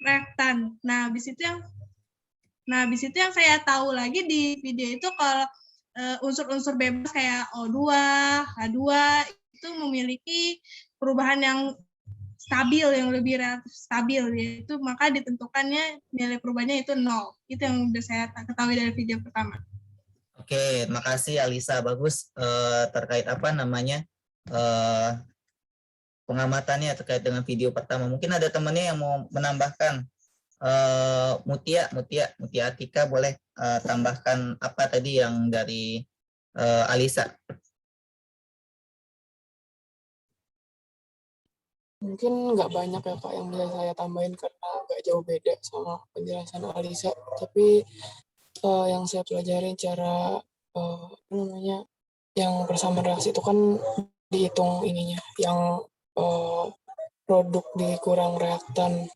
reaktan. Nah, habis itu yang saya tahu lagi di video itu kalau unsur-unsur bebas kayak O2, H2 itu memiliki perubahan yang stabil, yang lebih relatif stabil, yaitu maka ditentukannya nilai perubahannya itu 0. Itu yang sudah saya ketahui dari video pertama. Oke, makasih Alisa, bagus terkait apa namanya pengamatannya terkait dengan video pertama. Mungkin ada temannya yang mau menambahkan. Mutia Atika boleh tambahkan apa tadi yang dari Alisa? Mungkin nggak banyak ya Kak yang bisa saya tambahin karena nggak jauh beda sama penjelasan Alisa. Tapi yang saya pelajari cara apa namanya yang persamaan reaksi itu kan dihitung ininya, yang produk dikurang reaktan.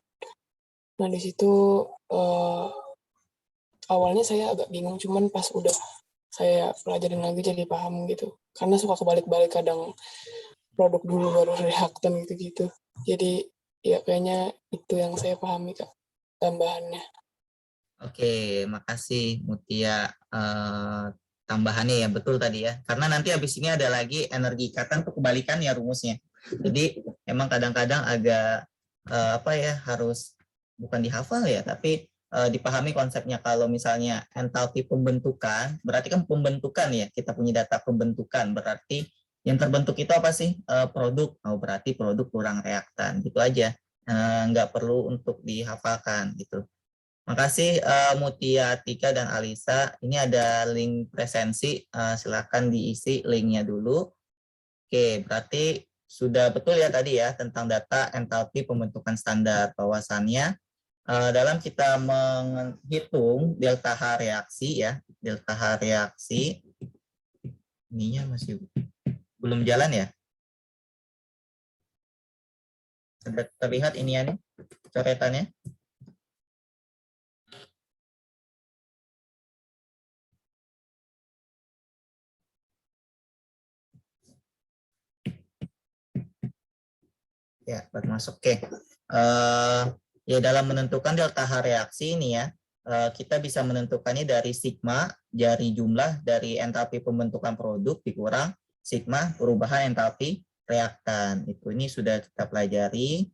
Nah di situ awalnya saya agak bingung, cuman pas udah saya pelajarin lagi jadi paham gitu. Karena suka kebalik-balik, kadang produk dulu baru reaktan gitu-gitu. Jadi ya kayaknya itu yang saya pahami Kak, tambahannya. Oke, makasih Mutia tambahannya ya, betul tadi ya. Karena nanti habis ini ada lagi energi ikatan tuh kebalikan ya rumusnya. Jadi emang kadang-kadang agak apa ya, harus bukan dihafal ya, tapi dipahami konsepnya. Kalau misalnya entalpi pembentukan, berarti kan pembentukan ya, kita punya data pembentukan, berarti yang terbentuk itu apa sih? Produk. Oh, berarti produk kurang reaktan, gitu aja. Nggak perlu untuk dihafalkan gitu. Makasih Mutia, Tika, dan Alisa. Ini ada link presensi, silakan diisi linknya dulu. Oke, berarti sudah betul ya tadi ya tentang data entalpi pembentukan standar. Bahwasannya dalam kita menghitung delta H reaksi ya, delta H reaksi, ininya masih belum jalan ya. Sudah terlihat ini ya nih, coretannya. Ya, baru masuk. Oke. Ya, dalam menentukan delta H reaksi ini ya, kita bisa menentukannya dari sigma, dari jumlah dari entalpi pembentukan produk dikurang sigma perubahan entalpi reaktan. Ini sudah kita pelajari.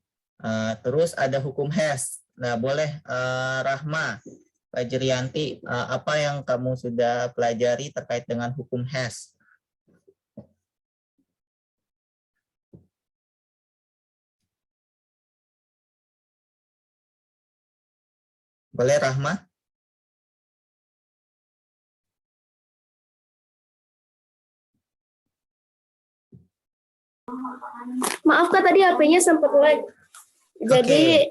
Terus ada hukum Hess. Nah, boleh Rahma, Fajrianti, apa yang kamu sudah pelajari terkait dengan hukum Hess? Boleh Rahma? Maaf Kak, tadi HP-nya sempat lag. Jadi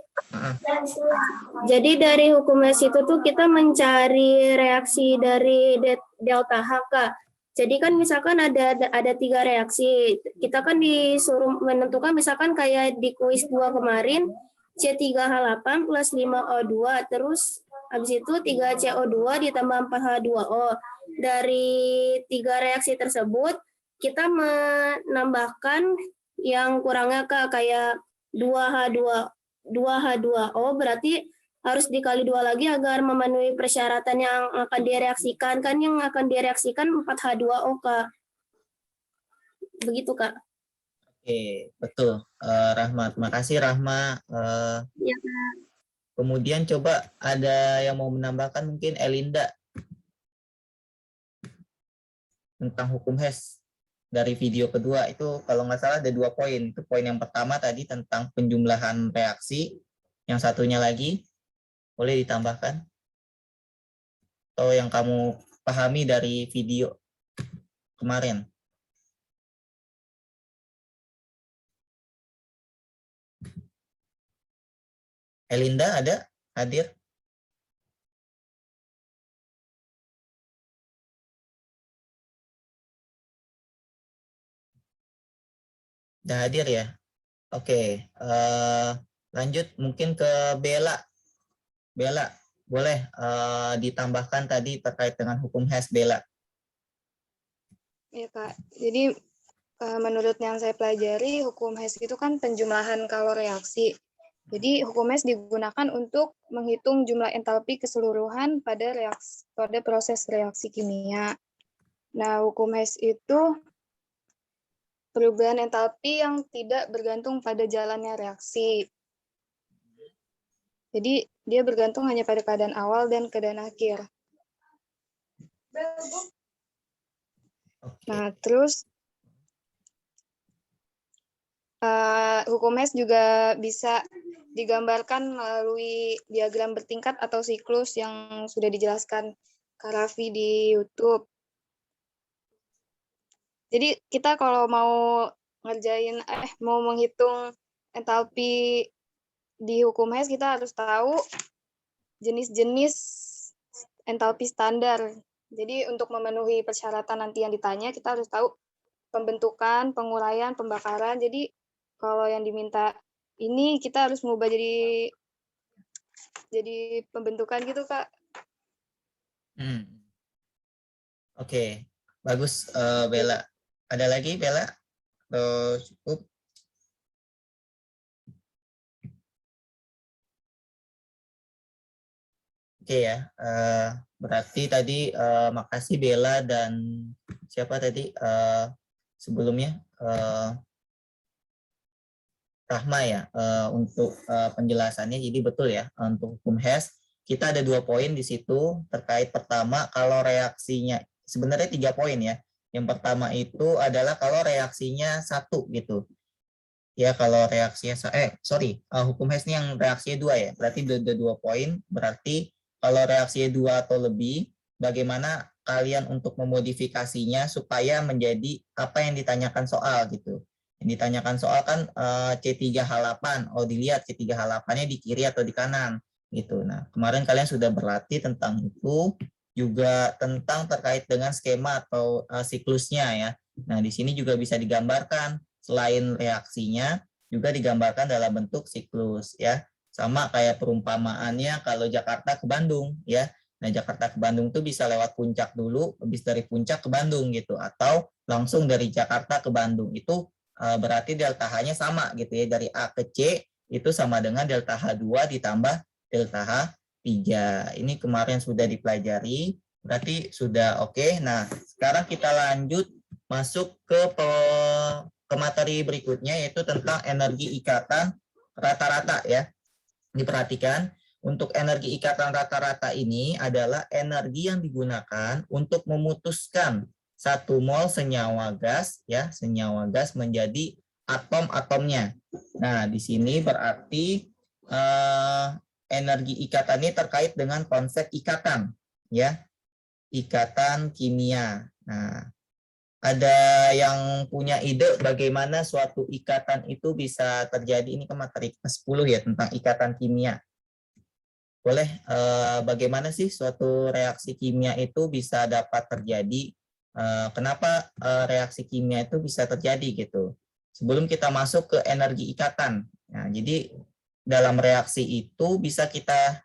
jadi dari hukum Hess itu tuh kita mencari reaksi dari delta H Kak. Jadi kan misalkan ada 3 reaksi. Kita kan disuruh menentukan misalkan kayak di kuis 2 kemarin C3H8 plus 5O2 terus habis itu 3CO2 ditambah 4H2O. Dari 3 reaksi tersebut kita menambahkan yang kurangnya Kak, kayak 2H2O berarti harus dikali 2 lagi agar memenuhi persyaratan yang akan direaksikan. Kan yang akan direaksikan 4H2O Kak. Begitu Kak. Oke, betul. Rahma, terima kasih Rahma. Ya, Kak. Kemudian coba ada yang mau menambahkan, mungkin Elinda, tentang hukum Hess dari video kedua. Itu kalau nggak salah ada 2 poin. Itu poin yang pertama tadi tentang penjumlahan reaksi. Yang satunya lagi boleh ditambahkan? Atau yang kamu pahami dari video kemarin? Elinda ada hadir? Udah hadir ya? Oke, lanjut mungkin ke Bella. Bella, boleh ditambahkan tadi terkait dengan hukum Hess, Bella. Ya Kak, jadi menurut yang saya pelajari, hukum Hess itu kan penjumlahan kalau reaksi. Jadi hukum Hess digunakan untuk menghitung jumlah entalpi keseluruhan pada proses reaksi kimia. Nah, hukum Hess itu perubahan entalpi yang tidak bergantung pada jalannya reaksi. Jadi dia bergantung hanya pada keadaan awal dan keadaan akhir. Nah, terus hukum Hess juga bisa digambarkan melalui diagram bertingkat atau siklus yang sudah dijelaskan Kak Raffi di YouTube. Jadi kita kalau mau mau menghitung entalpi di hukum Hess, kita harus tahu jenis-jenis entalpi standar. Jadi untuk memenuhi persyaratan nanti yang ditanya, kita harus tahu pembentukan, penguraian, pembakaran. Jadi kalau yang diminta ini kita harus mengubah jadi pembentukan gitu, Kak. Oke, bagus Bella. Ada lagi Bella? Cukup? Oke ya, berarti tadi makasih Bella dan siapa tadi sebelumnya Rahma ya untuk penjelasannya. Jadi betul ya, untuk hukum Hess kita ada 2 poin di situ terkait pertama kalau reaksinya sebenarnya 3 poin ya. Yang pertama itu adalah kalau reaksinya 1 gitu. Ya kalau reaksinya hukum Hess ini yang reaksinya 2 ya. Berarti ada 2 poin. Berarti kalau reaksinya 2 atau lebih, bagaimana kalian untuk memodifikasinya supaya menjadi apa yang ditanyakan soal gitu. Yang ditanyakan soal kan C3H8. Oh, dilihat C3H8-nya di kiri atau di kanan gitu. Nah, kemarin kalian sudah berlatih tentang itu, juga tentang terkait dengan skema atau siklusnya ya. Nah, di sini juga bisa digambarkan selain reaksinya juga digambarkan dalam bentuk siklus ya. Sama kayak perumpamaannya kalau Jakarta ke Bandung ya. Nah, Jakarta ke Bandung tuh bisa lewat puncak dulu, habis dari puncak ke Bandung gitu, atau langsung dari Jakarta ke Bandung. Itu berarti delta H-nya sama gitu ya, dari A ke C itu sama dengan delta H2 ditambah delta H3. Ini kemarin sudah dipelajari, berarti sudah oke. Nah, sekarang kita lanjut masuk ke materi berikutnya, yaitu tentang energi ikatan rata-rata ya. Diperhatikan, untuk energi ikatan rata-rata ini adalah energi yang digunakan untuk memutuskan 1 mol senyawa gas ya, senyawa gas menjadi atom-atomnya. Nah, di sini berarti energi ikatan ini terkait dengan konsep ikatan ya, ikatan kimia. Nah, ada yang punya ide bagaimana suatu ikatan itu bisa terjadi? Ini kan materi ke-10 ya, tentang ikatan kimia. Boleh, bagaimana sih suatu reaksi kimia itu bisa dapat terjadi? Kenapa reaksi kimia itu bisa terjadi gitu? Sebelum kita masuk ke energi ikatan. Nah, jadi dalam reaksi itu bisa kita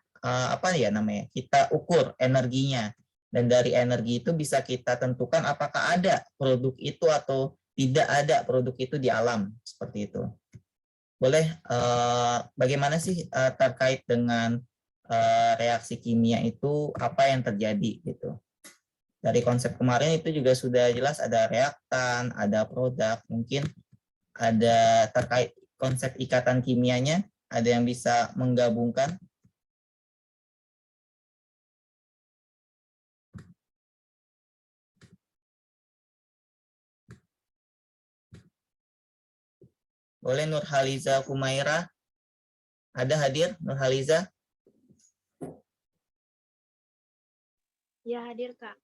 kita ukur energinya. Dan dari energi itu bisa kita tentukan apakah ada produk itu atau tidak ada produk itu di alam, seperti itu. Boleh, bagaimana sih terkait dengan reaksi kimia itu apa yang terjadi gitu. Dari konsep kemarin itu juga sudah jelas, ada reaktan, ada produk, mungkin ada terkait konsep ikatan kimianya, ada yang bisa menggabungkan. Boleh Nurhaliza Kumaira? Ada hadir Nurhaliza? Ya, hadir, Kak.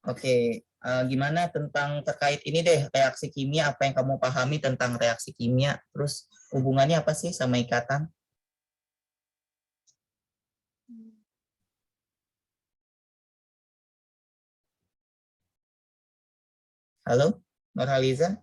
Oke, gimana tentang terkait ini deh, reaksi kimia, apa yang kamu pahami tentang reaksi kimia? Terus hubungannya apa sih sama ikatan? Halo, Nurhaliza?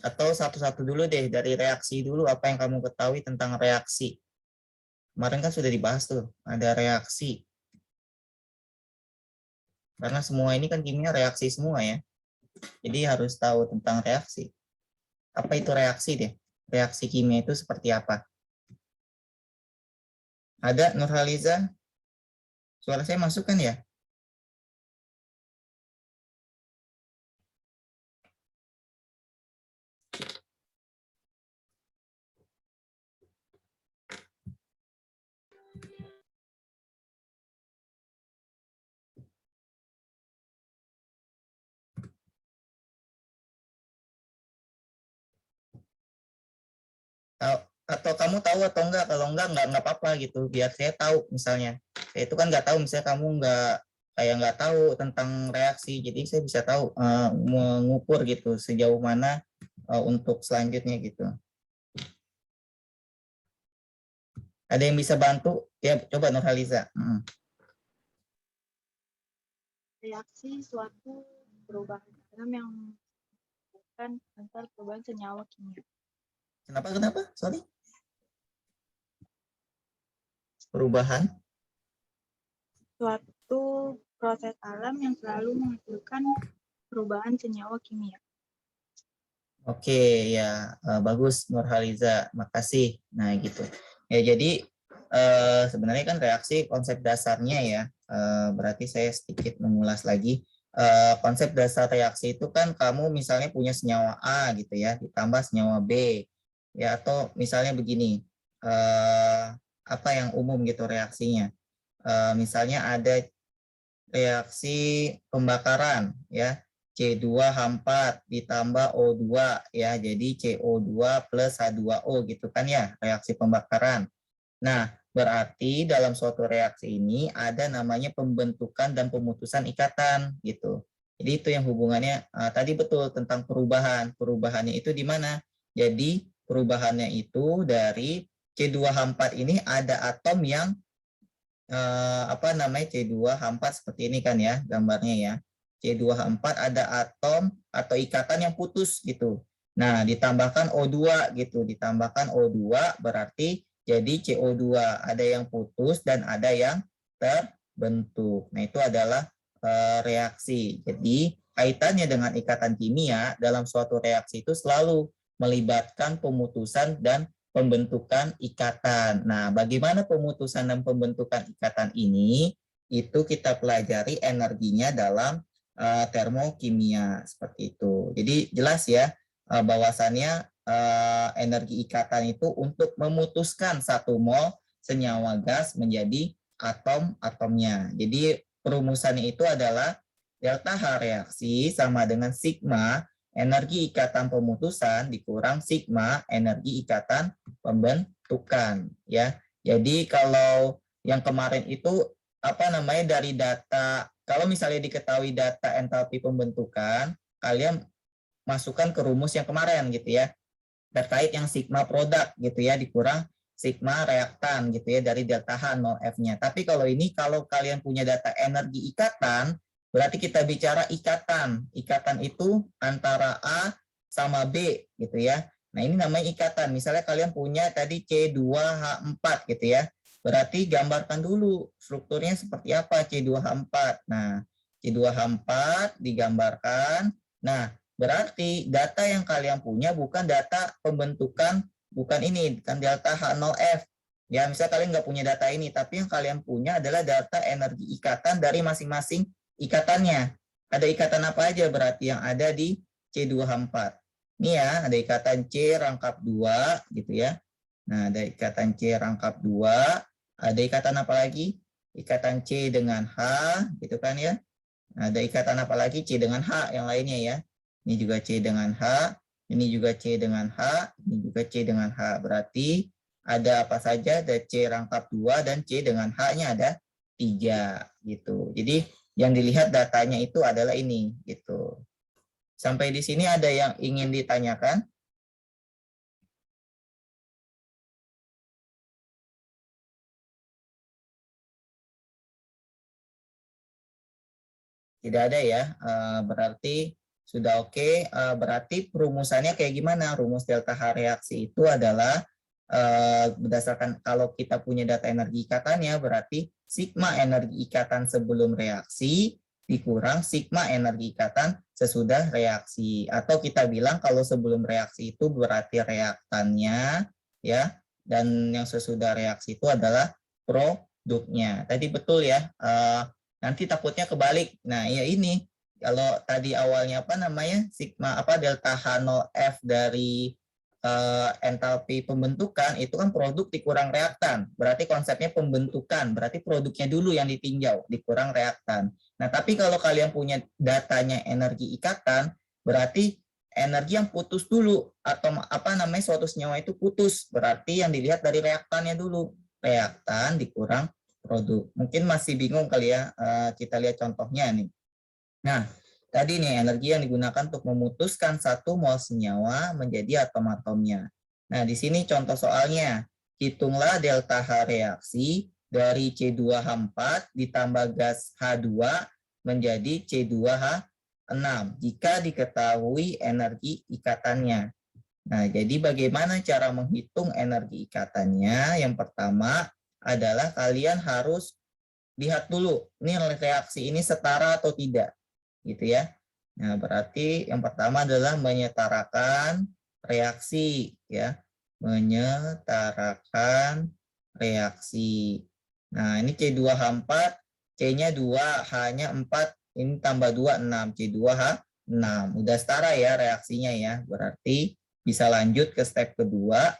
Atau satu-satu dulu deh, dari reaksi dulu, apa yang kamu ketahui tentang reaksi? Kemarin kan sudah dibahas tuh, ada reaksi. Karena semua ini kan kimia reaksi semua ya. Jadi harus tahu tentang reaksi. Apa itu reaksi deh? Reaksi kimia itu seperti apa? Ada Nurhaliza? Suara saya masuk kan ya? Atau kamu tahu atau enggak? Kalau enggak apa-apa gitu, biar saya tahu. Misalnya saya itu kan nggak tahu, misalnya kamu nggak tahu tentang reaksi, jadi saya bisa tahu mengukur gitu sejauh mana untuk selanjutnya gitu. Ada yang bisa bantu ya? Coba Nurhaliza. Reaksi suatu perubahan alam yang bukan antar perubahan senyawa kimia. Kenapa? Sorry. Perubahan Suatu proses alam yang selalu menghasilkan perubahan senyawa kimia. Oke, ya bagus Nurhaliza, makasih. Nah gitu. Ya jadi sebenarnya kan reaksi konsep dasarnya ya. Berarti saya sedikit mengulas lagi. Konsep dasar reaksi itu kan kamu misalnya punya senyawa A gitu ya, ditambah senyawa B. Ya atau misalnya begini, apa yang umum gitu reaksinya. Misalnya ada reaksi pembakaran ya. C2H4 ditambah O2 ya, jadi CO2 plus H2O gitu kan ya, reaksi pembakaran. Nah, berarti dalam suatu reaksi ini ada namanya pembentukan dan pemutusan ikatan gitu. Jadi itu yang hubungannya tadi betul tentang perubahan. Perubahannya itu di mana? Jadi perubahannya itu dari C2H4 ini ada atom yang apa namanya C2H4 seperti ini kan ya gambarnya ya. C2H4 ada atom atau ikatan yang putus gitu. Nah, ditambahkan O2 gitu, ditambahkan O2 berarti jadi CO2, ada yang putus dan ada yang terbentuk. Nah, itu adalah reaksi. Jadi, kaitannya dengan ikatan kimia dalam suatu reaksi itu selalu melibatkan pemutusan dan pembentukan ikatan. Nah, bagaimana pemutusan dan pembentukan ikatan ini? Itu kita pelajari energinya dalam termokimia seperti itu. Jadi jelas ya bahwasannya energi ikatan itu untuk memutuskan satu mol senyawa gas menjadi atom-atomnya. Jadi perumusannya itu adalah delta H reaksi sama dengan sigma energi ikatan pemutusan dikurang sigma energi ikatan pembentukan ya. Jadi kalau yang kemarin itu apa namanya dari data, kalau misalnya diketahui data entalpi pembentukan, kalian masukkan ke rumus yang kemarin gitu ya. Terkait yang sigma produk gitu ya dikurang sigma reaktan gitu ya dari delta H 0F-nya. Tapi kalau ini kalau kalian punya data energi ikatan, berarti kita bicara ikatan. Ikatan itu antara A sama B gitu ya. Nah, ini namanya ikatan. Misalnya kalian punya tadi C2H4 gitu ya. Berarti gambarkan dulu strukturnya seperti apa C2H4. Nah, C2H4 digambarkan. Nah, berarti data yang kalian punya bukan data pembentukan, bukan ini, kan delta H0F. Ya, misalnya kalian nggak punya data ini, tapi yang kalian punya adalah data energi ikatan dari masing-masing ikatannya. Ada ikatan apa aja berarti yang ada di C2H4. Ini ya, ada ikatan C rangkap 2 gitu ya. Nah, ada ikatan C rangkap 2. Ada ikatan apa lagi? Ikatan C dengan H, gitu kan ya. Nah, ada ikatan apa lagi? C dengan H yang lainnya ya. Ini juga C dengan H, ini juga C dengan H, ini juga C dengan H. Berarti ada apa saja? Ada C rangkap 2 dan C dengan H-nya ada 3 gitu. Jadi yang dilihat datanya itu adalah ini gitu. Sampai di sini ada yang ingin ditanyakan? Tidak ada ya. Berarti Sudah oke. Berarti rumusannya kayak gimana? Rumus delta H reaksi itu adalah berdasarkan kalau kita punya data energi ikatannya, berarti sigma energi ikatan sebelum reaksi dikurang sigma energi ikatan sesudah reaksi. Atau kita bilang kalau sebelum reaksi itu berarti reaktannya, ya, dan yang sesudah reaksi itu adalah produknya. Tadi betul ya. Nanti takutnya kebalik. Nah, ya ini kalau tadi awalnya apa namanya sigma apa delta H0F dari entalpi pembentukan itu kan produk dikurang reaktan. Berarti konsepnya pembentukan, berarti produknya dulu yang ditinjau, dikurang reaktan. Nah, tapi kalau kalian punya datanya energi ikatan, berarti energi yang putus dulu atau apa namanya suatu senyawa itu putus, berarti yang dilihat dari reaktannya dulu. Reaktan dikurang produk. Mungkin masih bingung kali ya, kita lihat contohnya nih. Nah, tadi nih energi yang digunakan untuk memutuskan 1 mol senyawa menjadi atom-atomnya. Nah, di sini contoh soalnya. Hitunglah delta H reaksi dari C2H4 ditambah gas H2 menjadi C2H6 jika diketahui energi ikatannya. Nah, jadi bagaimana cara menghitung energi ikatannya? Yang pertama adalah kalian harus lihat dulu, ini reaksi ini setara atau tidak. Gitu ya. Nah, berarti yang pertama adalah menyetarakan reaksi ya. Menyetarakan reaksi. Nah, ini C2H4, C-nya 2, H-nya 4, ini tambah 2 6, C2H6. Udah setara ya reaksinya ya. Berarti bisa lanjut ke step kedua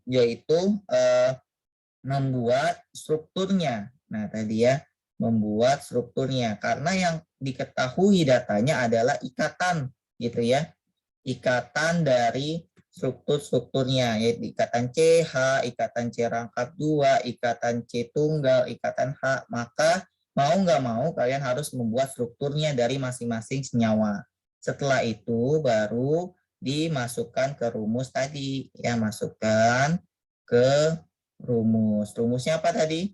yaitu membuat strukturnya. Nah, tadi ya membuat strukturnya karena yang diketahui datanya adalah ikatan gitu ya, ikatan dari strukturnya yaitu ikatan CH, ikatan C rangkap 2, ikatan C tunggal, ikatan H. Maka mau nggak mau kalian harus membuat strukturnya dari masing-masing senyawa. Setelah itu baru dimasukkan ke rumus tadi ya, masukkan ke rumusnya apa tadi?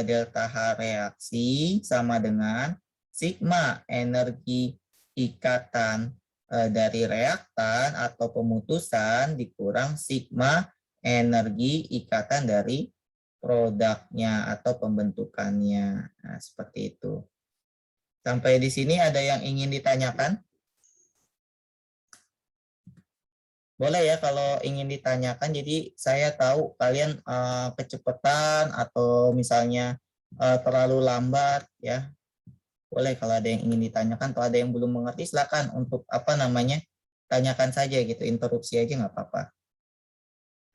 Delta H reaksi sama dengan sigma energi ikatan dari reaktan atau pemutusan dikurang sigma energi ikatan dari produknya atau pembentukannya. Nah, seperti itu. Sampai di sini ada yang ingin ditanyakan? Boleh ya kalau ingin ditanyakan, jadi saya tahu kalian kecepatan atau misalnya terlalu lambat ya. Boleh kalau ada yang ingin ditanyakan atau ada yang belum mengerti silakan untuk apa namanya tanyakan saja gitu, interupsi aja nggak apa-apa.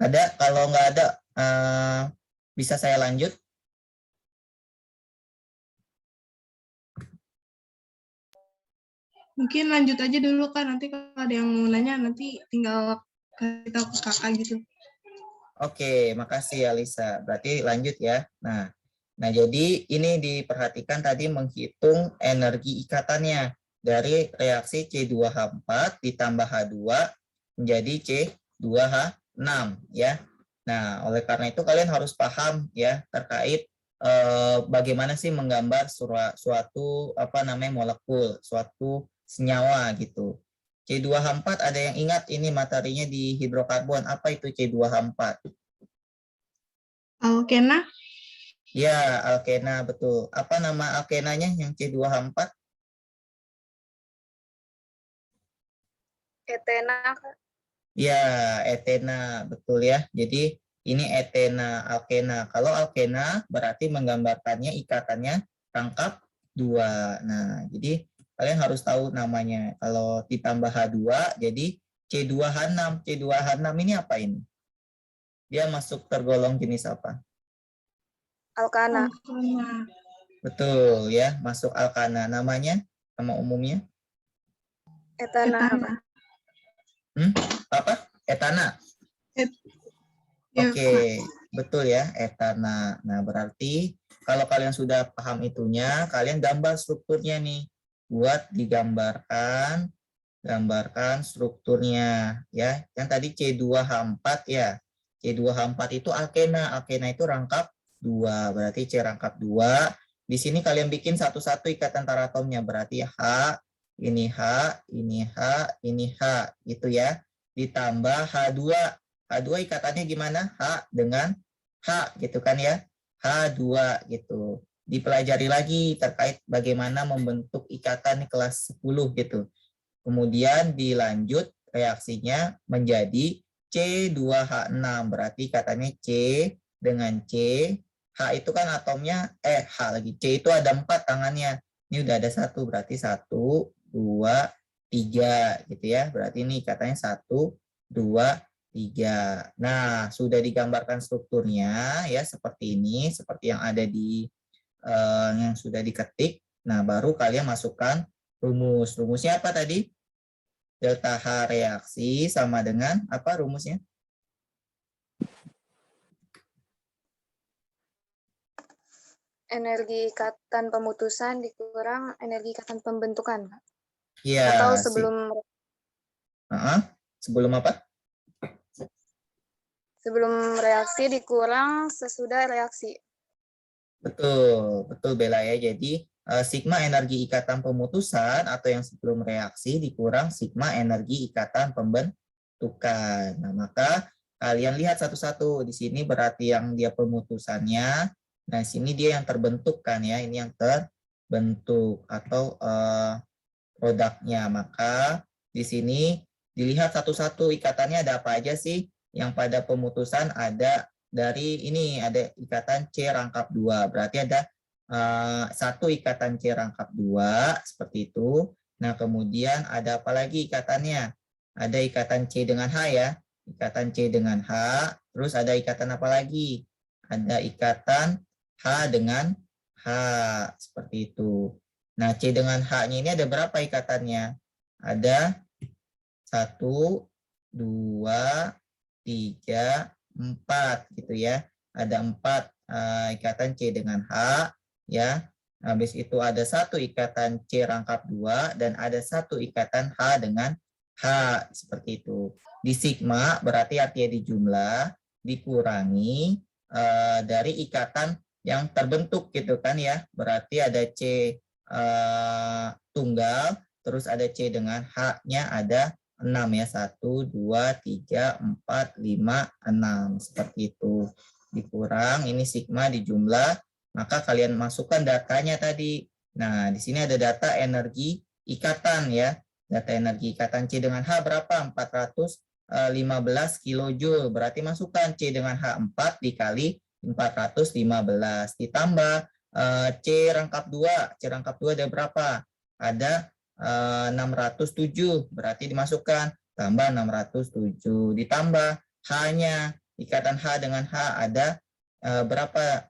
Ada? Kalau nggak ada bisa saya lanjut? Mungkin lanjut aja dulu kan, nanti kalau ada yang mau nanya nanti tinggal kasih tahu ke kakak gitu. Oke, makasih Alisa. Berarti lanjut ya. Nah, jadi ini diperhatikan tadi menghitung energi ikatannya dari reaksi C2H4 ditambah H2 menjadi C2H6 ya. Nah, oleh karena itu kalian harus paham ya terkait bagaimana sih menggambar suatu apa namanya molekul, suatu senyawa gitu. C2H4 ada yang ingat ini materinya di hidrokarbon. Apa itu C2H4? Alkena? Ya, alkena betul. Apa nama alkenanya yang C2H4? Etena. Ya, etena betul ya. Jadi ini etena alkena. Kalau alkena berarti menggambarkannya ikatannya rangkap 2. Nah, jadi kalian harus tahu namanya. Kalau ditambah H2 jadi C2H6. C2H6 ini apa ini? Dia masuk tergolong jenis apa? Alkana. Betul ya, masuk alkana. Namanya, nama umumnya? Etana. Apa? Etana? Oke, betul ya, etana. Nah, berarti kalau kalian sudah paham itunya, kalian gambar strukturnya nih. Buat digambarkan, gambarkan strukturnya ya. Yang tadi C2H4 ya. C2H4 itu alkena, alkena itu rangkap 2, berarti C rangkap 2. Di sini kalian bikin satu-satu ikatan teratomnya, berarti H ini H, ini H, ini H, gitu ya. Ditambah H2. H2 ikatannya gimana? H dengan H, gitu kan ya. H2 gitu. Dipelajari lagi terkait bagaimana membentuk ikatan di kelas 10 gitu. Kemudian dilanjut reaksinya menjadi C2H6. Berarti ikatan C dengan C. H itu kan atomnya, H lagi. C itu ada 4 tangannya. Ini udah ada 1, berarti 1, 2, 3 gitu ya. Berarti ini ikatanya 1, 2, 3. Nah, sudah digambarkan strukturnya ya seperti ini, seperti yang ada di yang sudah diketik. Nah, baru kalian masukkan rumus. Rumusnya apa tadi? Delta H reaksi sama dengan apa rumusnya? Energi ikatan pemutusan dikurang energi ikatan pembentukan. Iya. Atau sebelum sebelum apa? Sebelum reaksi dikurang sesudah reaksi. Betul, betul Bella ya. Jadi sigma energi ikatan pemutusan atau yang sebelum reaksi dikurang sigma energi ikatan pembentukan. Nah, maka kalian lihat satu-satu. Di sini berarti yang dia pemutusannya. Nah, sini dia yang terbentuk kan ya. Ini yang terbentuk atau produknya. Maka di sini dilihat satu-satu ikatannya ada apa aja sih? Yang pada pemutusan ada dari ini ada ikatan C rangkap 2. Berarti ada satu ikatan C rangkap 2 seperti itu. Nah, kemudian ada apa lagi ikatannya? Ada ikatan C dengan H ya. Ikatan C dengan H. Terus ada ikatan apa lagi? Ada ikatan H dengan H seperti itu. Nah, C dengan H-nya ini ada berapa ikatannya? Ada 1, 2, 3, 4 gitu ya. Ada 4 ikatan C dengan H ya. Habis itu ada 1 ikatan C rangkap 2 dan ada 1 ikatan H dengan H seperti itu. Di sigma berarti artinya di jumlah dikurangi dari ikatan yang terbentuk gitu kan ya. Berarti ada C tunggal terus ada C dengan H-nya ada 6 ya. 1, 2, 3, 4, 5, 6. Seperti itu. Dikurang, ini sigma di jumlah. Maka kalian masukkan datanya tadi. Nah, di sini ada data energi ikatan ya. Data energi ikatan C dengan H berapa? 415 kilojoule. Berarti masukkan C dengan H 4 dikali 415. Ditambah C rangkap 2. C rangkap 2 ada berapa? Ada 607, berarti dimasukkan tambah 607 ditambah H-nya, ikatan H dengan H ada berapa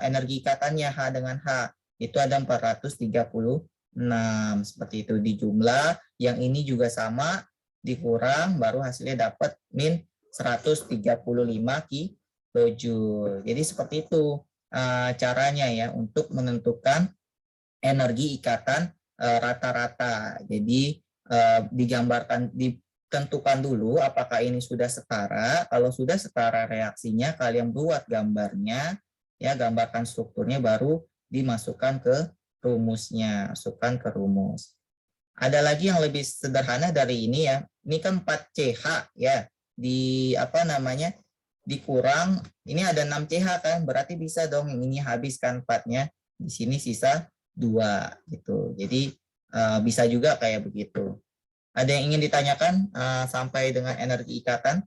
energi ikatannya H dengan H itu ada 436 seperti itu. Di jumlah yang ini juga sama dikurang baru hasilnya dapat min 135 kilojoule. Jadi seperti itu caranya ya untuk menentukan energi ikatan rata-rata. Jadi ditentukan dulu apakah ini sudah setara. Kalau sudah setara reaksinya, kalian buat gambarnya, ya gambarkan strukturnya baru dimasukkan ke rumusnya, masukkan ke rumus. Ada lagi yang lebih sederhana dari ini ya. Ini kan 4CH ya. Di apa namanya? Dikurang ini ada 6CH kan, berarti bisa dong yang ini habiskan 4-nya. Di sini sisa 2 gitu. Jadi bisa juga kayak begitu. Ada yang ingin ditanyakan sampai dengan energi ikatan?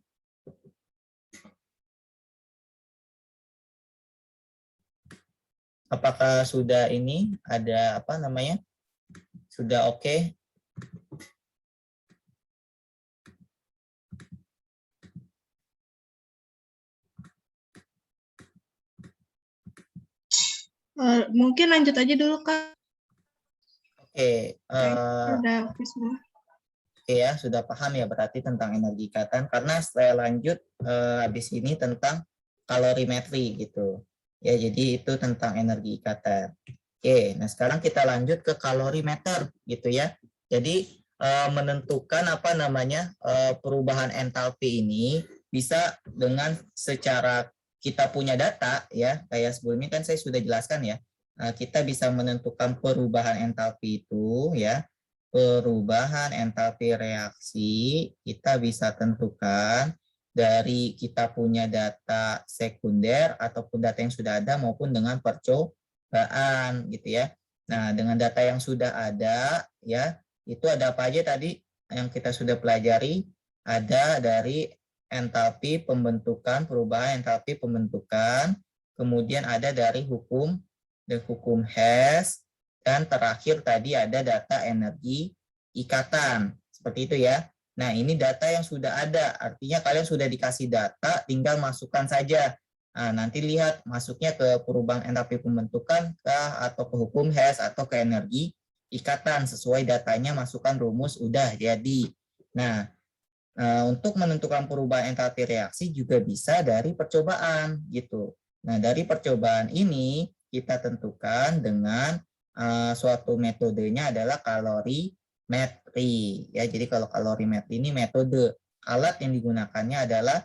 Apakah sudah ini ada apa namanya? Sudah oke? Mungkin lanjut aja dulu Kak. Oke. Udah oke semua. Oke ya, sudah paham ya berarti tentang energi ikatan. Karena saya lanjut habis ini tentang kalorimetri gitu. Ya, jadi itu tentang energi ikatan. Oke, nah sekarang kita lanjut ke kalorimeter gitu ya. Jadi menentukan apa namanya perubahan entalpi ini bisa dengan secara kita punya data ya. Kayak sebelumnya kan saya sudah jelaskan ya. Kita bisa menentukan perubahan entalpi itu ya perubahan entalpi reaksi kita bisa tentukan dari kita punya data sekunder ataupun data yang sudah ada maupun dengan percobaan gitu ya. Nah, dengan data yang sudah ada ya, itu ada apa aja tadi yang kita sudah pelajari? Ada dari entalpi pembentukan, perubahan entalpi pembentukan, kemudian ada dari hukum Hess, dan terakhir tadi ada data energi ikatan. Seperti itu ya. Nah, ini data yang sudah ada. Artinya kalian sudah dikasih data, tinggal masukkan saja. Nah, nanti lihat masuknya ke perubahan entalpi pembentukan kah, atau ke hukum Hess, atau ke energi ikatan. Sesuai datanya, masukkan rumus, udah jadi. Nah, untuk menentukan perubahan entalpi reaksi juga bisa dari percobaan gitu. Nah, dari percobaan ini kita tentukan dengan suatu metodenya adalah kalorimetri ya. Jadi kalau kalorimetri ini metode, alat yang digunakannya adalah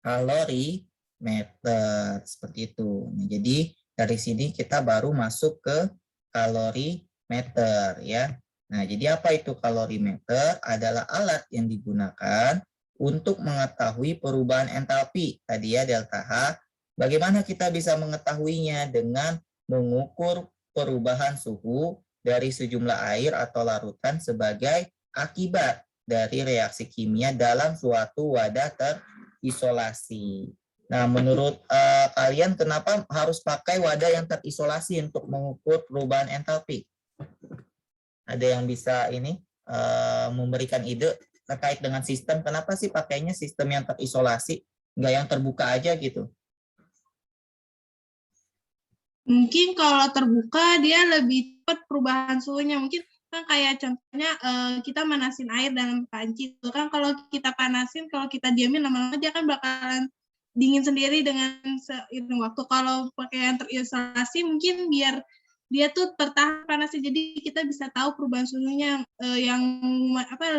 kalorimeter seperti itu. Nah, jadi dari sini kita baru masuk ke kalorimeter ya. Nah, jadi apa itu kalorimeter? Adalah alat yang digunakan untuk mengetahui perubahan entalpi tadi ya, delta H. Bagaimana kita bisa mengetahuinya? Dengan mengukur perubahan suhu dari sejumlah air atau larutan sebagai akibat dari reaksi kimia dalam suatu wadah terisolasi. Nah, menurut kalian kenapa harus pakai wadah yang terisolasi untuk mengukur perubahan entalpi? Ada yang bisa ini memberikan ide terkait dengan sistem? Kenapa sih pakainya sistem yang terisolasi, nggak yang terbuka aja gitu? Mungkin kalau terbuka dia lebih cepat perubahan suhunya. Mungkin kan kayak contohnya kita manasin air dalam panci itu kan, kalau kita panasin, kalau kita diamin lama-lama dia kan bakalan dingin sendiri dengan seiring waktu. Kalau pakai yang terisolasi mungkin biar dia tuh tertahan panasnya, jadi kita bisa tahu perubahan suhunya yang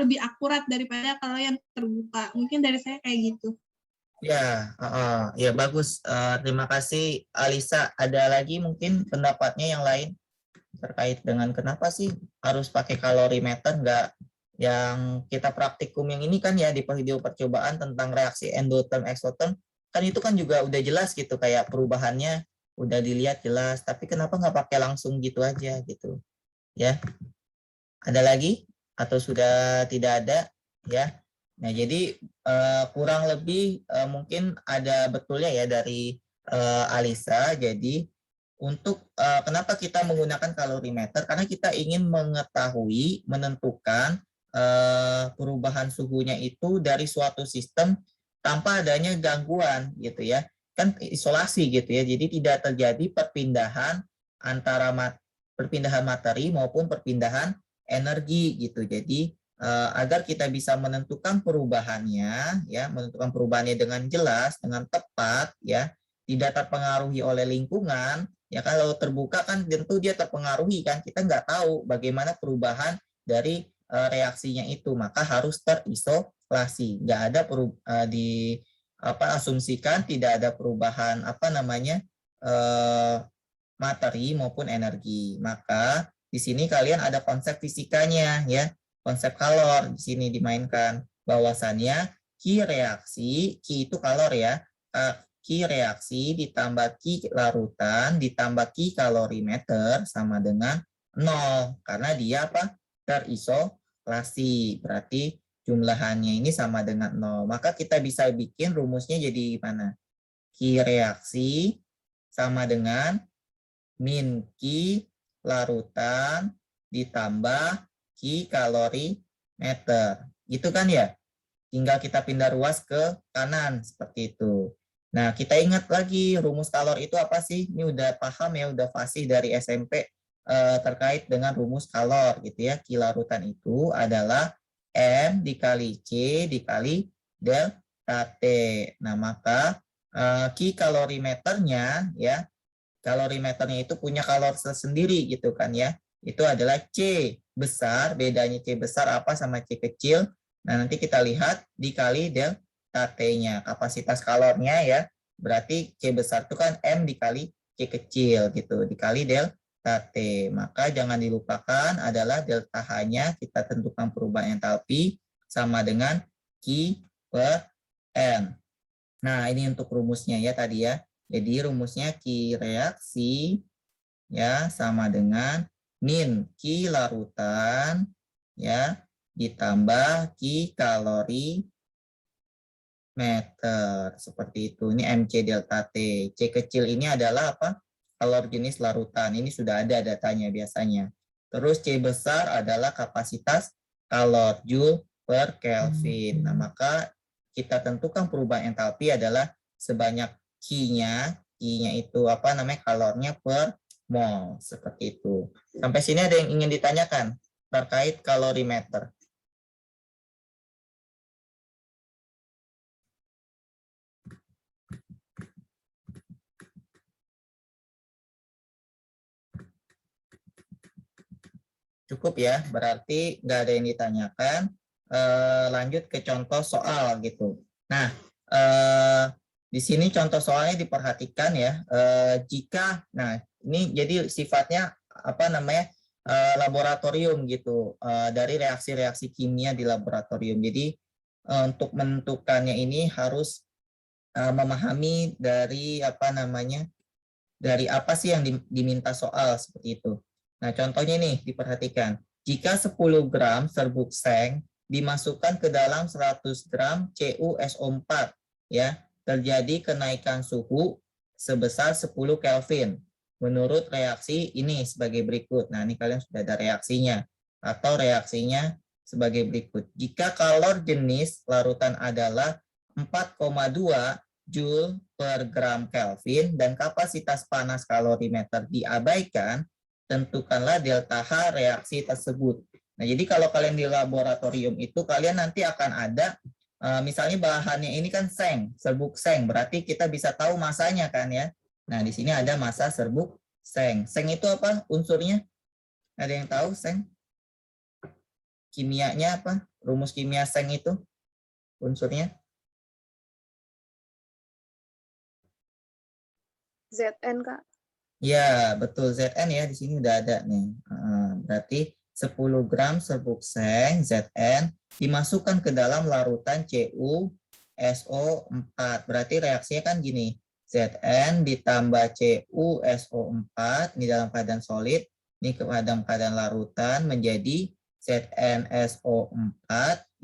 lebih akurat daripada kalau yang terbuka. Mungkin dari saya kayak gitu. Ya, ya bagus. Terima kasih Alisa. Ada lagi mungkin pendapatnya yang lain terkait dengan kenapa sih harus pakai kalorimeter, nggak yang kita praktikum yang ini kan ya, di video percobaan tentang reaksi endotherm exotherm kan itu kan juga udah jelas gitu, kayak perubahannya udah dilihat jelas. Tapi kenapa nggak pakai langsung gitu aja gitu ya? Ada lagi atau sudah tidak ada ya? Nah, jadi kurang lebih mungkin ada betulnya ya dari Alisa. Jadi untuk kenapa kita menggunakan kalorimeter? Karena kita ingin mengetahui, menentukan perubahan suhunya itu dari suatu sistem tanpa adanya gangguan gitu ya. Kan isolasi gitu ya. Jadi tidak terjadi perpindahan antara perpindahan materi maupun perpindahan energi gitu. Jadi agar kita bisa menentukan perubahannya ya, menentukan perubahannya dengan jelas, dengan tepat ya, tidak terpengaruhi oleh lingkungan ya. Kalau terbuka kan tentu dia terpengaruhi kan, kita nggak tahu bagaimana perubahan dari reaksinya itu, maka harus terisolasi. Nggak ada asumsikan tidak ada perubahan materi maupun energi. Maka di sini kalian ada konsep fisikanya ya. Konsep kalor di sini dimainkan, bahwasannya Q reaksi, Q itu kalor ya, Q reaksi ditambah Q larutan ditambah Q kalorimeter sama dengan 0, karena dia terisolasi, berarti jumlahannya ini sama dengan 0. Maka kita bisa bikin rumusnya jadi gimana? Q reaksi sama dengan min Q larutan ditambah Q kalorimeter. Gitu kan ya? Tinggal kita pindah ruas ke kanan seperti itu. Nah, kita ingat lagi rumus kalor itu apa sih? Ini udah paham ya, udah fasih dari SMP terkait dengan rumus kalor gitu ya. Q larutan itu adalah M dikali C dikali delta T. Nah, maka Q kalorimeternya ya, kalorimeternya itu punya kalor sendiri gitu kan ya. Itu adalah C besar, bedanya C besar apa sama C kecil. Nah, nanti kita lihat dikali delta T-nya, kapasitas kalornya ya. Berarti C besar itu kan M dikali C kecil gitu, dikali delta delta T. Maka jangan dilupakan adalah delta H-nya kita tentukan perubahan entalpi sama dengan Q per N. Nah, ini untuk rumusnya ya tadi ya. Jadi rumusnya Q reaksi ya sama dengan min Q larutan ya ditambah Q kalori meter seperti itu. Ini MC delta T. C kecil ini adalah apa? Kalor jenis larutan. Ini sudah ada datanya biasanya. Terus C besar adalah kapasitas kalor Joule per Kelvin. Nah, maka kita tentukan perubahan entalpi adalah sebanyak Q-nya itu apa namanya kalornya per mol seperti itu. Sampai sini ada yang ingin ditanyakan terkait kalorimeter? Cukup ya, berarti nggak ada yang ditanyakan. Lanjut ke contoh soal gitu. Nah, di sini contoh soalnya diperhatikan ya. Nah ini jadi sifatnya apa namanya laboratorium gitu, dari reaksi-reaksi kimia di laboratorium. Jadi untuk menentukannya ini harus memahami dari apa namanya, dari apa sih yang diminta soal seperti itu. Nah, contohnya nih diperhatikan. Jika 10 gram serbuk seng dimasukkan ke dalam 100 gram CuSO4 ya, terjadi kenaikan suhu sebesar 10 Kelvin. Menurut reaksi ini sebagai berikut. Nah, ini kalian sudah ada reaksinya atau reaksinya sebagai berikut. Jika kalor jenis larutan adalah 4,2 Joule per gram Kelvin dan kapasitas panas kalorimeter diabaikan, tentukanlah delta H reaksi tersebut. Nah, jadi kalau kalian di laboratorium itu kalian nanti akan ada misalnya bahannya ini kan seng, serbuk seng, berarti kita bisa tahu masanya kan ya. Nah, di sini ada massa serbuk seng. Seng itu apa unsurnya? Ada yang tahu seng? Kimianya apa? Rumus kimia seng itu unsurnya? ZN, Kak. Ya, betul ZN ya, di sini udah ada nih. Berarti 10 gram serbuk seng ZN dimasukkan ke dalam larutan CuSO4. Berarti reaksinya kan gini, ZN ditambah CuSO4 ini dalam keadaan solid, ini ke dalam keadaan larutan menjadi ZnSO4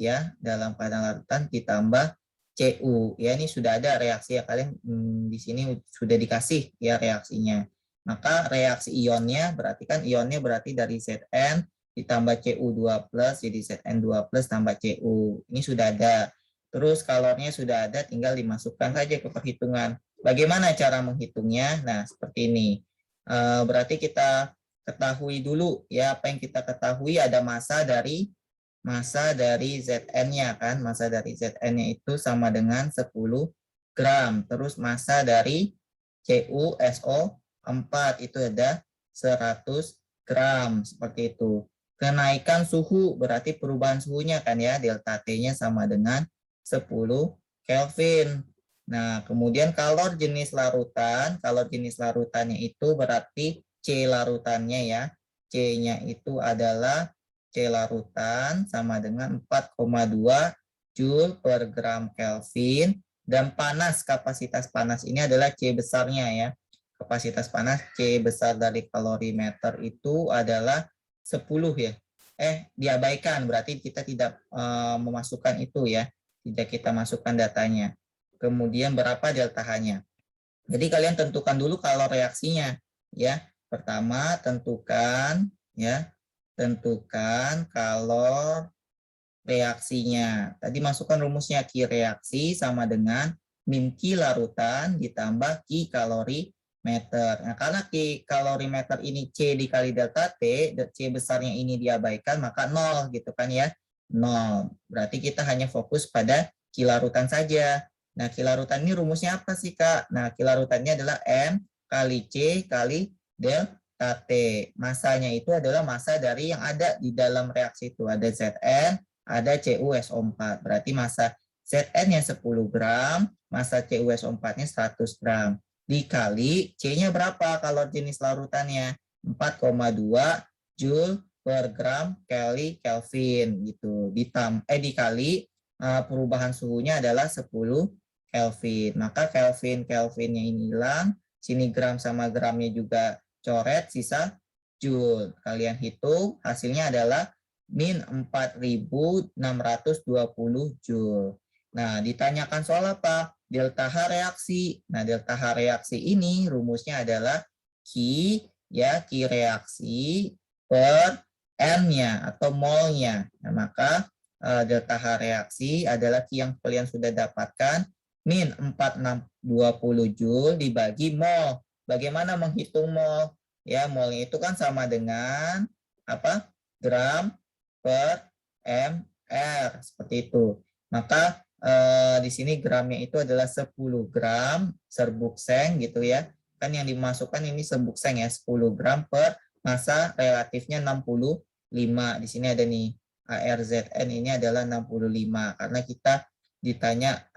ya, dalam keadaan larutan ditambah Cu. Ya, ini sudah ada reaksi ya, kalian di sini sudah dikasih ya reaksinya. Maka reaksi ionnya berarti kan ionnya berarti dari Zn ditambah Cu2+ jadi Zn2+ tambah Cu. Ini sudah ada. Terus kalornya sudah ada, tinggal dimasukkan saja ke perhitungan. Bagaimana cara menghitungnya? Nah, seperti ini. Berarti kita ketahui dulu ya, apa yang kita ketahui ada massa dari Zn-nya kan. Massa dari Zn-nya itu sama dengan 10 gram. Terus massa dari CuSO4 itu ada 100 gram seperti itu. Kenaikan suhu berarti perubahan suhunya kan ya, delta T-nya sama dengan 10 Kelvin. Nah, kemudian kalor jenis larutannya itu berarti C larutannya ya. C-nya itu adalah C larutan sama dengan 4,2 Joule per gram Kelvin, dan kapasitas panas ini adalah C besarnya ya. Kapasitas panas C besar dari kalorimeter itu adalah 10 ya. Diabaikan, berarti kita tidak memasukkan itu ya. Tidak kita masukkan datanya. Kemudian berapa delta H-nya. Jadi kalian tentukan dulu kalor reaksinya ya. Pertama tentukan kalor reaksinya. Tadi masukkan rumusnya Q reaksi sama dengan min Q larutan ditambah Q kalorimeter. Nah, karena Q kalorimeter ini C dikali delta T, C besarnya ini diabaikan, maka 0 gitu kan ya. 0. Berarti kita hanya fokus pada Q larutan saja. Nah, Q larutan ini rumusnya apa sih, Kak? Nah, Q larutannya adalah M kali C kali delta T. Masanya itu adalah massa dari yang ada di dalam reaksi itu. Ada Zn, ada CuSO4. Berarti massa Zn-nya 10 gram, massa CuSO4-nya 100 gram. Dikali C-nya berapa kalor jenis larutannya? 4,2 Joule per gram Kelvin gitu. Dikali perubahan suhunya adalah 10 Kelvin. Maka Kelvinnya ini hilang, sini gram sama gramnya juga coret, sisa Joule. Kalian hitung, hasilnya adalah min 4.620 Joule. Nah, ditanyakan soal apa? Delta H reaksi. Nah, delta H reaksi ini rumusnya adalah Q reaksi per N-nya atau mol-nya. Nah, maka delta H reaksi adalah Q yang kalian sudah dapatkan min 4.620 Joule dibagi mol. Bagaimana menghitung mol? Ya, molnya itu kan sama dengan apa? Gram per mR seperti itu. Maka di sini gramnya itu adalah 10 gram serbuk seng gitu ya. Kan yang dimasukkan ini serbuk seng ya, 10 gram per massa relatifnya 65. Di sini ada nih ARZN ini adalah 65 karena kita ditanya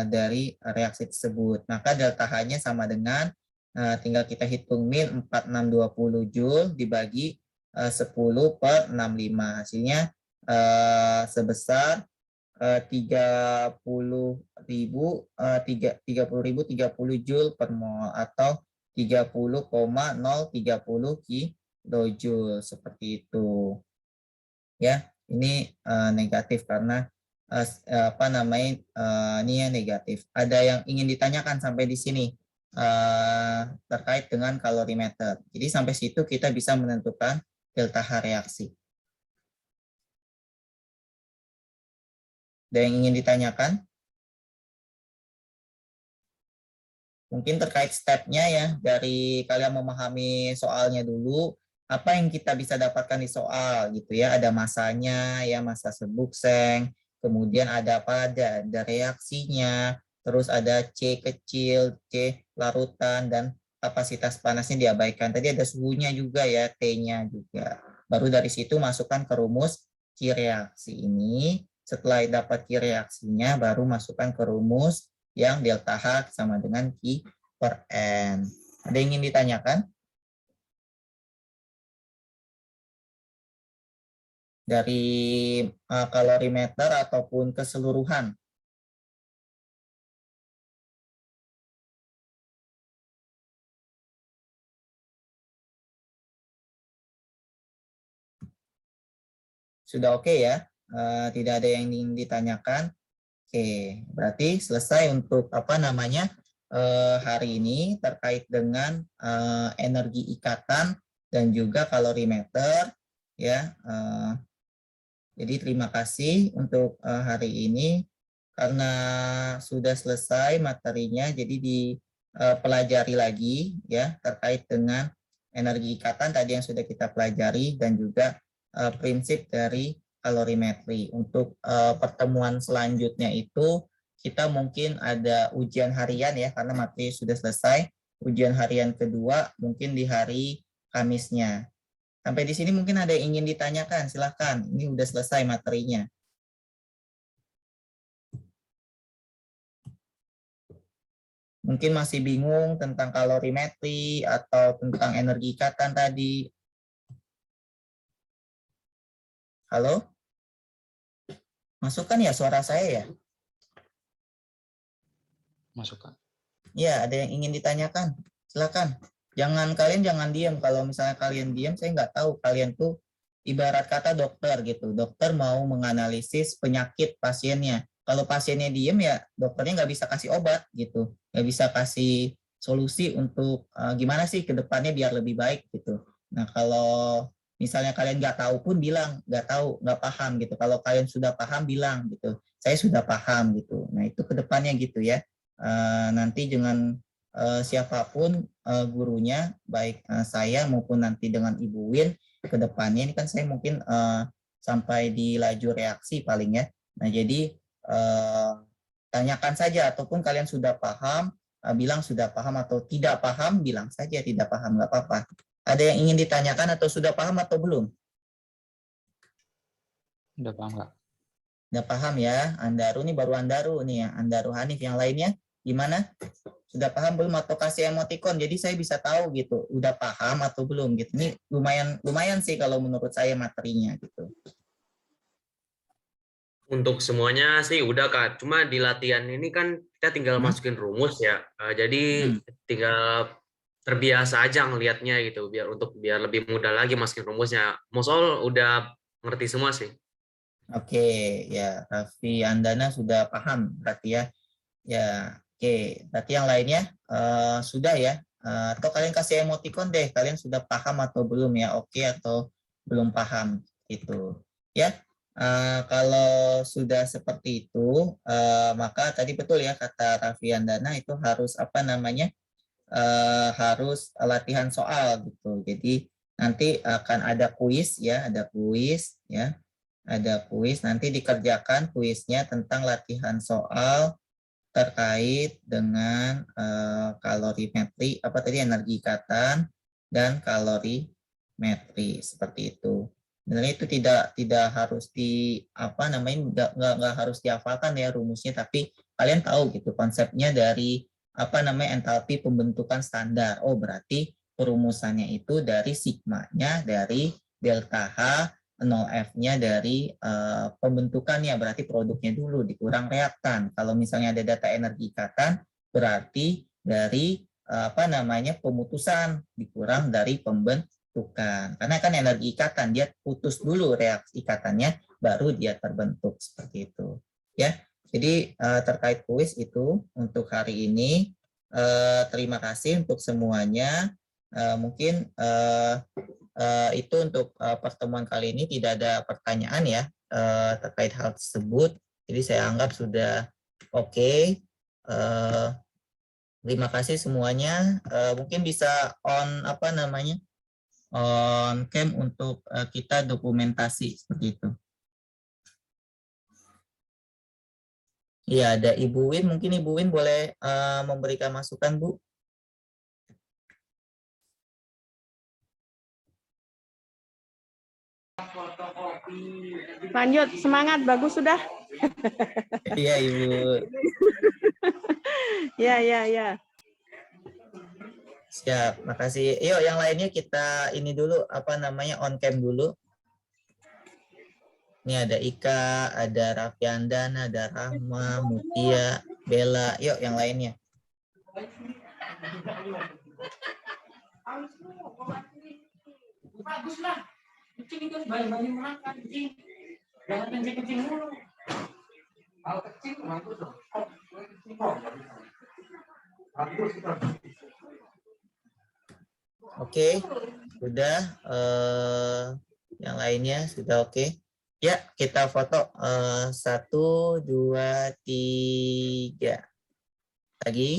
dari reaksi tersebut. Maka delta H-nya sama dengan tinggal kita hitung min 4.620 Joule dibagi 10 per 65. Hasilnya sebesar 30.030 Joule per mol atau 30,030 kilojoule seperti itu. Ya, ini negatif karena ini ya negatif. Ada yang ingin ditanyakan sampai di sini terkait dengan kalorimeter. Jadi sampai situ kita bisa menentukan delta H reaksi. Ada yang ingin ditanyakan? Mungkin terkait stepnya ya, dari kalian memahami soalnya dulu, apa yang kita bisa dapatkan di soal gitu ya, ada masanya ya, massa serbuk seng, kemudian ada apa, ada reaksinya, terus ada C kecil, C larutan, dan kapasitas panasnya diabaikan. Tadi ada suhunya juga ya, T-nya juga. Baru dari situ masukkan ke rumus Q reaksi ini. Setelah dapat Q reaksinya, baru masukkan ke rumus yang delta H sama dengan Q per N. Ada yang ingin ditanyakan? Dari kalorimeter ataupun keseluruhan? Sudah oke ya? Tidak ada yang ingin ditanyakan? Oke, berarti selesai untuk hari ini terkait dengan energi ikatan dan juga kalorimeter ya. Jadi terima kasih untuk hari ini karena sudah selesai materinya, jadi dipelajari lagi ya terkait dengan energi ikatan tadi yang sudah kita pelajari dan juga prinsip dari kalorimetri. Untuk pertemuan selanjutnya itu kita mungkin ada ujian harian ya, karena materi sudah selesai. Ujian harian kedua mungkin di hari Kamisnya. Sampai di sini mungkin ada yang ingin ditanyakan, silahkan. Ini udah selesai materinya. Mungkin masih bingung tentang kalorimetri atau tentang energi ikatan tadi. Halo? Masukkan ya suara saya ya? Masukkan. Ya, ada yang ingin ditanyakan? Silakan. Kalian jangan diam. Kalau misalnya kalian diam, saya nggak tahu. Kalian tuh ibarat kata dokter gitu. Dokter mau menganalisis penyakit pasiennya. Kalau pasiennya diem ya dokternya nggak bisa kasih obat gitu. Nggak bisa kasih solusi untuk gimana sih ke depannya biar lebih baik gitu. Nah kalau misalnya kalian nggak tahu pun bilang nggak tahu, nggak paham gitu. Kalau kalian sudah paham bilang gitu, saya sudah paham gitu. Nah itu ke depannya gitu ya. Nanti dengan siapapun gurunya, baik saya maupun nanti dengan Ibu Win ke depannya ini kan saya mungkin sampai di laju reaksi paling ya. Nah jadi tanyakan saja ataupun kalian sudah paham, bilang sudah paham, atau tidak paham bilang saja tidak paham, nggak apa-apa. Ada yang ingin ditanyakan atau sudah paham atau belum? Udah paham nggak? Udah paham ya. Andaru nih baru Andaru nih ya. Andaru Hanif, yang lainnya Gimana? Sudah paham belum atau kasih emoticon? Jadi saya bisa tahu gitu, udah paham atau belum gitu. Ini lumayan sih kalau menurut saya materinya gitu. Untuk semuanya sih udah Kak, cuma di latihan ini kan kita tinggal masukin rumus ya. Jadi tinggal terbiasa aja ngelihatnya gitu biar lebih mudah lagi masukin rumusnya. Mosol udah ngerti semua sih. Oke, ya Raffi Andana sudah paham berarti ya. Ya, oke. Berarti yang lainnya sudah ya. Atau kalian kasih emoticon deh, kalian sudah paham atau belum ya? Oke atau belum paham gitu. Ya. Kalau sudah seperti itu, maka tadi betul ya kata Raffi Andana itu harus apa namanya? Harus latihan soal gitu. Jadi nanti akan ada kuis ya, ada kuis ya. Ada kuis, nanti dikerjakan kuisnya tentang latihan soal terkait dengan kalorimetri, apa tadi, energi ikatan dan kalorimetri seperti itu. Sebenarnya itu tidak harus nggak harus dihafalkan ya rumusnya, tapi kalian tahu gitu konsepnya dari entalpi pembentukan standar. Oh berarti perumusannya itu dari sigmanya dari delta H, 0F-nya dari pembentukannya, berarti produknya dulu dikurang reaktan. Kalau misalnya ada data energi ikatan, berarti dari pemutusan dikurang dari pembentukan. Karena kan energi ikatan, dia putus dulu reaksi ikatannya, baru dia terbentuk seperti itu. Ya, jadi terkait kuis itu untuk hari ini, terima kasih untuk semuanya. Mungkin itu untuk pertemuan kali ini tidak ada pertanyaan ya terkait hal tersebut. Jadi saya anggap sudah oke. Terima kasih semuanya. Mungkin bisa on on cam untuk kita dokumentasi seperti itu. Iya, ada Ibu Win. Mungkin Ibu Win boleh memberikan masukan, Bu. Lanjut, semangat, bagus sudah. Iya, Ibu. Ya. Siap, makasih. Yuk, yang lainnya kita ini dulu, on cam dulu. Ini ada Ika, ada Raffi Andana, ada Rahma, Mutia, Bella. Yuk, yang lainnya. Baguslah. Kucing itu bayi-bayi makan, kucing. Jangan kencing-kencing mulu. Kalau kecil, bagus dong. Oke, sudah. Yang lainnya sudah oke. Ya, kita foto. 1, 2, 3.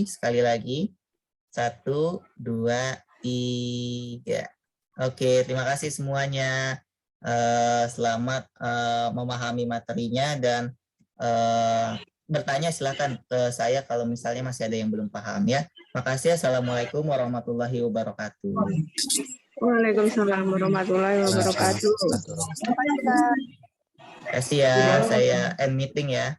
Sekali lagi. 1, 2, 3. Oke, terima kasih semuanya. Selamat memahami materinya dan bertanya silakan ke saya kalau misalnya masih ada yang belum paham ya. Makasih. Assalamualaikum warahmatullahi wabarakatuh. Waalaikumsalam warahmatullahi wabarakatuh. Terima kasih ya. Saya end meeting ya.